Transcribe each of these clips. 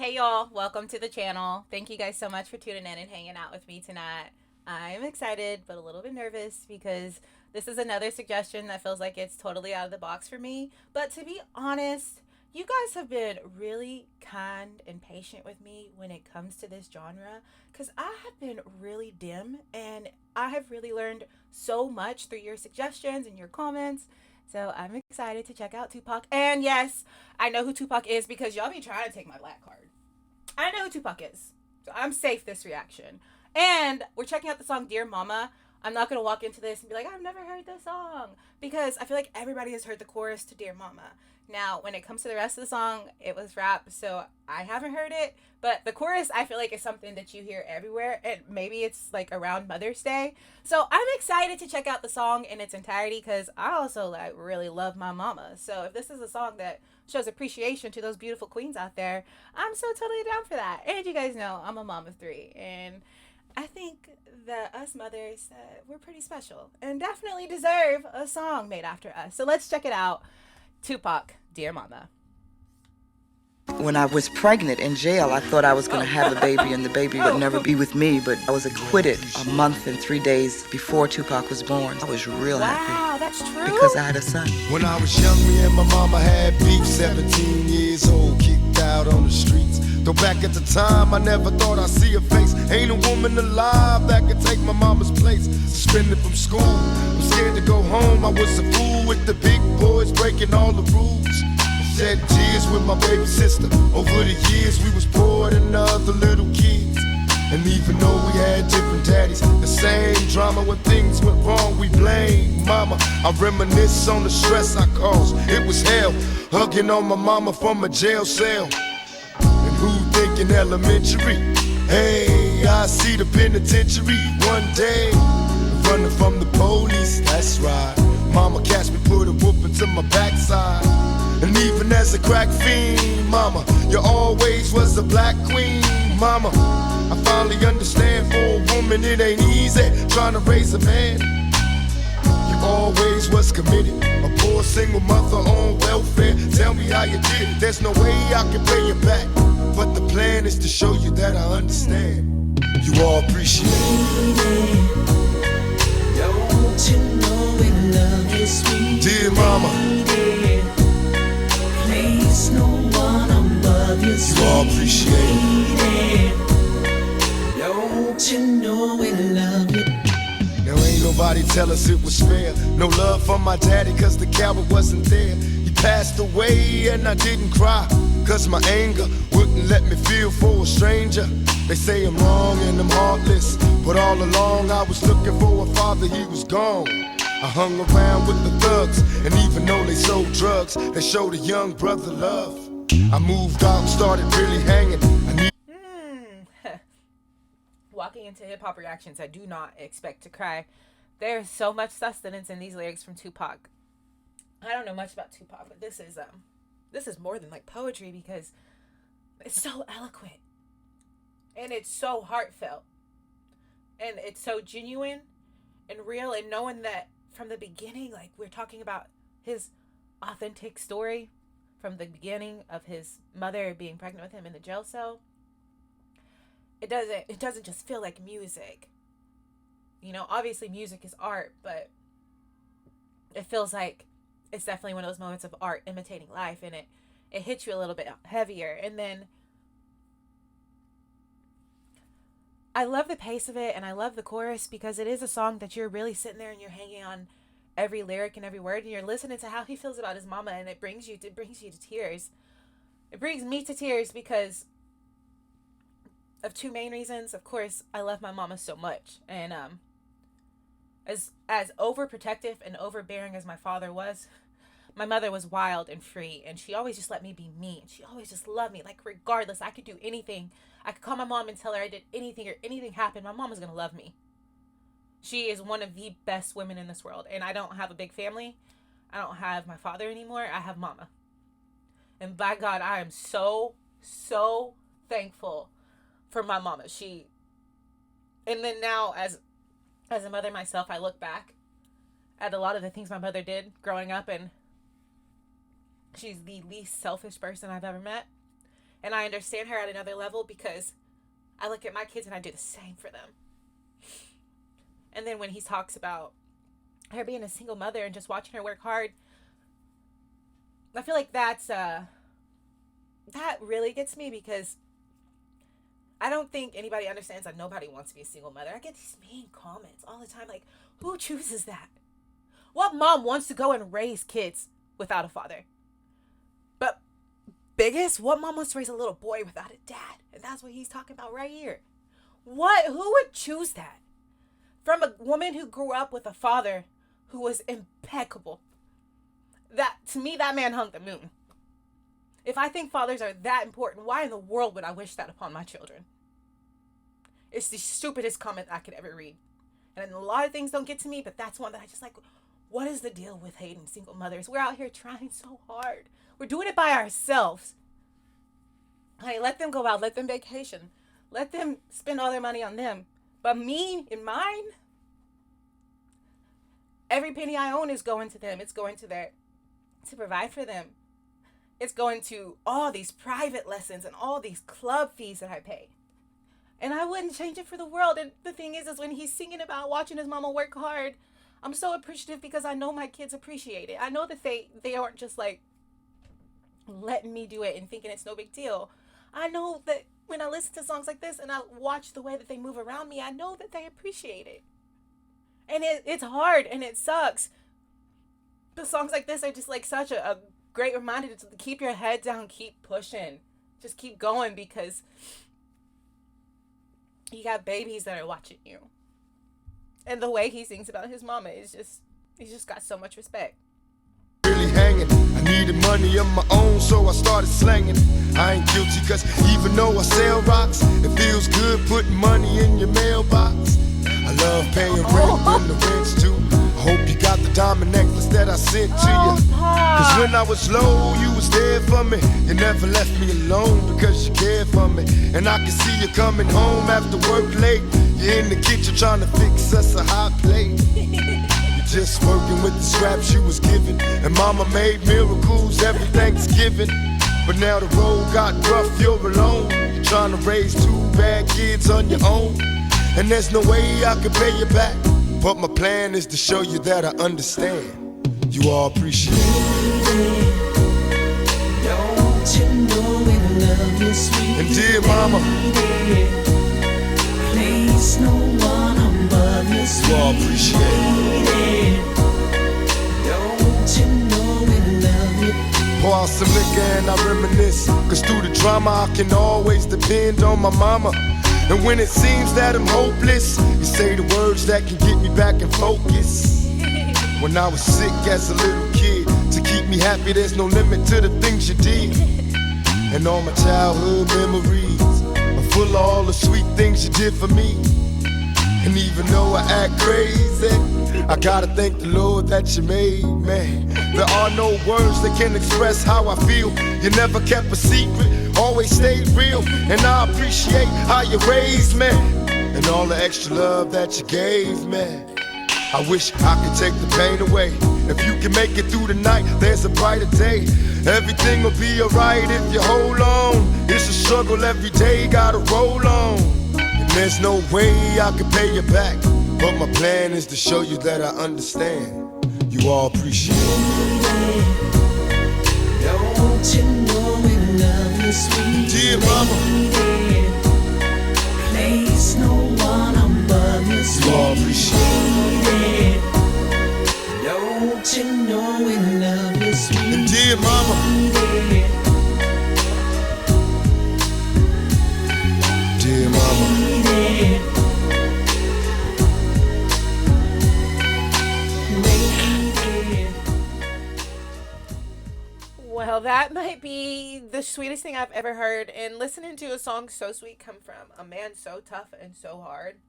Hey y'all, welcome to the channel. Thank you guys so much for tuning in and hanging out with me tonight. I'm excited but a little bit nervous because this is another suggestion that feels like it's totally out of the box for me. But to be honest, you guys have been really kind and patient with me when it comes to this genre because I have been really dim and I have really learned so much through your suggestions and your comments. So I'm excited to check out Tupac. And yes, I know who Tupac is because y'all be trying to take my black card. I know who Tupac is. So I'm safe this reaction. And we're checking out the song Dear Mama. I'm not going to walk into this and be like, I've never heard this song. Because I feel like everybody has heard the chorus to Dear Mama. Now, when it comes to the rest of the song, it was rap, so I haven't heard it. But the chorus, I feel like, is something that you hear everywhere. And maybe it's like around Mother's Day. So I'm excited to check out the song in its entirety because I also like really love my mama. So if this is a song that shows appreciation to those beautiful queens out there, I'm so totally down for that. And you guys know I'm a mom of three. And I think that us mothers, we're pretty special and definitely deserve a song made after us. So let's check it out. Tupac, Dear Mama. When I was pregnant in jail, I thought I was going to have a baby and the baby would never be with me, but I was acquitted a month and 3 days before Tupac was born. I was real happy. Wow, that's true. Because I had a son. When I was young, me and my mama had beef, 17 years old, kicked out on the streets. Though back at the time, I never thought I'd see her face. Ain't a woman alive that could take my mama's place. Suspended from school, I'm scared to go home. I was a fool with the big boys breaking all the rules. Shed tears with my baby sister. Over the years, we was poor than other little kids. And even though we had different daddies, the same drama when things went wrong, we blame mama. I reminisce on the stress I caused. It was hell, hugging on my mama from a jail cell. And who thinking elementary? Hey, I see the penitentiary one day. Running from the police, that's right. Mama catch me, put a whooping to my backside. And even as a crack fiend, mama, you always was a black queen, mama. I finally understand for a woman it ain't easy trying to raise a man. You always was committed, a poor single mother on welfare. Tell me how you did it, there's no way I can pay you back. But the plan is to show you that I understand. You all appreciate it. Don't you know we love you, sweet Dear mama, place no one above you, you all appreciate it. Don't you know we love you? Now ain't nobody tell us it was fair. No love for my daddy cause the coward wasn't there. He passed away and I didn't cry cause my anger wouldn't let me feel for a stranger. They say I'm wrong and I'm heartless, but all along I was looking for a father, he was gone. I hung around with the thugs, and even though they sold drugs, they showed a young brother love. I moved out and started really hanging. Walking into hip-hop reactions, I do not expect to cry. There's so much sustenance in these lyrics from Tupac. I don't know much about Tupac, but this is more than like poetry because it's so eloquent. And it's so heartfelt. And it's so genuine and real, and knowing that from the beginning, like we're talking about his authentic story from the beginning of his mother being pregnant with him in the jail cell. It doesn't just feel like music. You know, obviously music is art, but it feels like it's definitely one of those moments of art imitating life, and it hits you a little bit heavier. And then I love the pace of it, and I love the chorus because it is a song that you're really sitting there and you're hanging on every lyric and every word, and you're listening to how he feels about his mama, and it brings you to tears. It brings me to tears because of two main reasons. Of course, I love my mama so much, and as overprotective and overbearing as my father was, my mother was wild and free, and she always just let me be me, and she always just loved me. Like, regardless, I could do anything. I could call my mom and tell her I did anything, or anything happened, my mom was gonna love me. She is one of the best women in this world, and I don't have a big family. I don't have my father anymore. I have mama. And by God, I am so, so thankful for my mama. And then now as a mother myself, I look back at a lot of the things my mother did growing up, and she's the least selfish person I've ever met. And I understand her at another level because I look at my kids and I do the same for them. And then when he talks about her being a single mother and just watching her work hard, I feel like that really gets me, because I don't think anybody understands that nobody wants to be a single mother. I get these mean comments all the time, like, who chooses that? What mom wants to go and raise kids without a father? But biggest, what mom wants to raise a little boy without a dad? And that's what he's talking about right here. What? Who would choose that? From a woman who grew up with a father who was impeccable. That, to me, that man hung the moon. If I think fathers are that important, why in the world would I wish that upon my children? It's the stupidest comment I could ever read. And a lot of things don't get to me, but that's one that I just like, what is the deal with hating single mothers? We're out here trying so hard. We're doing it by ourselves. Hey, let them go out, let them vacation. Let them spend all their money on them. But me and mine, every penny I own is going to them. It's going to to provide for them. It's going to all these private lessons and all these club fees that I pay. And I wouldn't change it for the world. And the thing is when he's singing about watching his mama work hard, I'm so appreciative because I know my kids appreciate it. I know that they aren't just like letting me do it and thinking it's no big deal. I know that when I listen to songs like this and I watch the way that they move around me, I know that they appreciate it. And it's hard and it sucks. But songs like this are just like such a great reminder to keep your head down, keep pushing, just keep going, because you got babies that are watching you. And the way he sings about his mama is just, he's just got so much respect. Really hanging. I needed money of my own, so I started slanging. I ain't guilty, cause even though I sell rocks, it feels good putting money in your mailbox. I love paying rent and the rent's too. I hope you got the diamond necklace that I sent to you. Cause when I was low, you was there for me. You never left me alone because you cared for me. And I can see you coming home after work late. You're in the kitchen trying to fix us a hot plate. You're just working with the scraps you was given. And mama made miracles every Thanksgiving. But now the road got rough, you're alone. You're trying to raise 2 bad kids on your own. And there's no way I can pay you back. But my plan is to show you that I understand. You all appreciate it. Don't you know we love you, sweet And dear mama, place no one above you, sweet you all appreciate it. Don't you know we love you? Pour out some liquor and I reminisce. Cause through the drama I can always depend on my mama. And when it seems that I'm hopeless, you say the words that can get me back in focus. When I was sick as a little kid, to keep me happy there's no limit to the things you did. And all my childhood memories are full of all the sweet things you did for me. And even though I act crazy, I gotta thank the Lord that you made me. There are no words that can express how I feel. You never kept a secret, always stayed real. And I appreciate how you raised me and all the extra love that you gave me. I wish I could take the pain away. If you can make it through the night, there's a brighter day. Everything will be alright if you hold on. It's a struggle every day, gotta roll on. And there's no way I can pay you back. But my plan is to show you that I understand. You all appreciate it. Don't you know we love you, sweet Dear mama, place no one above you, sweet you all appreciate it. Don't you know we love you, sweet And dear mama, dear mama, Well, that might be the sweetest thing I've ever heard. And listening to a song so sweet come from a man so tough and so hard.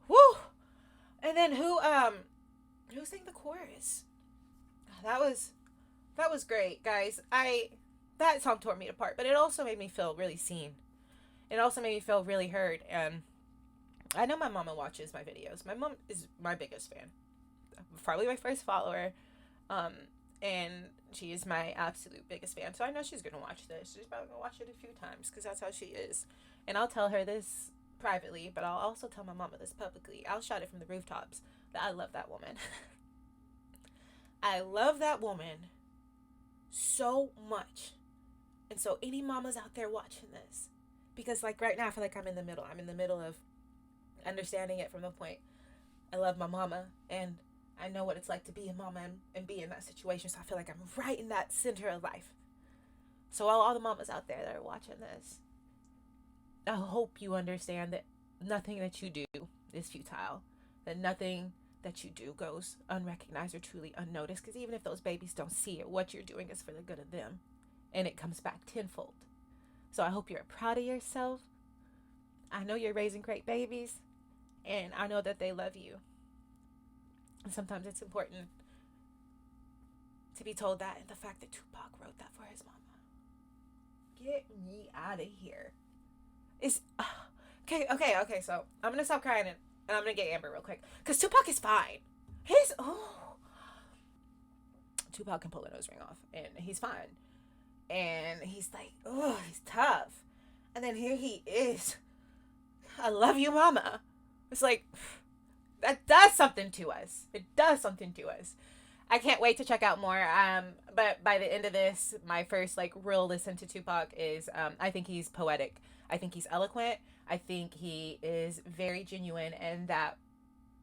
Woo! And then who sang the chorus? That was great, guys. That song tore me apart, but it also made me feel really seen. It also made me feel really heard. And I know my mama watches my videos. My mom is my biggest fan. Probably my first follower. And She is my absolute biggest fan. So I know she's going to watch this. She's probably going to watch it a few times because that's how she is. And I'll tell her this privately, but I'll also tell my mama this publicly. I'll shout it from the rooftops that I love that woman. I love that woman so much. And so any mamas out there watching this, because like right now I feel like I'm in the middle. I'm in the middle of understanding it from the point I love my mama and I know what it's like to be a mama and be in that situation. So I feel like I'm right in that center of life. So all the mamas out there that are watching this, I hope you understand that nothing that you do is futile. That nothing that you do goes unrecognized or truly unnoticed. Because even if those babies don't see it, what you're doing is for the good of them. And it comes back tenfold. So I hope you're proud of yourself. I know you're raising great babies. And I know that they love you. And sometimes it's important to be told that, and the fact that Tupac wrote that for his mama. Get me out of here. Is okay. So I'm gonna stop crying and I'm gonna get Amber real quick because Tupac is fine. Tupac can pull a nose ring off and he's fine. And he's like, he's tough. And then here he is. I love you, mama. It's like, that does something to us. It does something to us. I can't wait to check out more. But by the end of this, my first like real listen to Tupac is, I think he's poetic. I think he's eloquent. I think he is very genuine. And that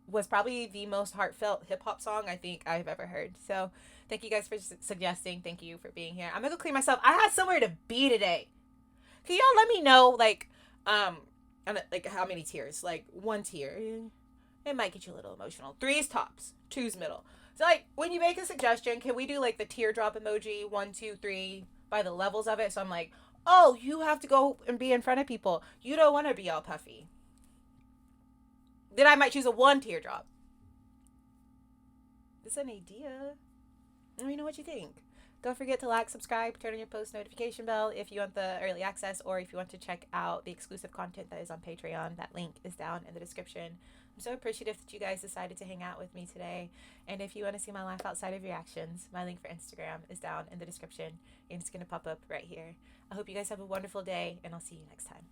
was probably the most heartfelt hip hop song I think I've ever heard. So thank you guys for suggesting. Thank you for being here. I'm gonna go clean myself. I had somewhere to be today. Can y'all let me know like how many tears? Like 1 tear, it might get you a little emotional. 3's tops, 2's middle. So like when you make a suggestion, can we do like the teardrop emoji 1, 2, 3 by the levels of it? So I'm like, oh, you have to go and be in front of people. You don't want to be all puffy. Then I might choose a 1 teardrop. This is an idea. Let me know what you think. Don't forget to like, subscribe, turn on your post notification bell if you want the early access or if you want to check out the exclusive content that is on Patreon. That link is down in the description. I'm so appreciative that you guys decided to hang out with me today. And if you want to see my life outside of reactions, my link for Instagram is down in the description. And it's going to pop up right here. I hope you guys have a wonderful day, and I'll see you next time.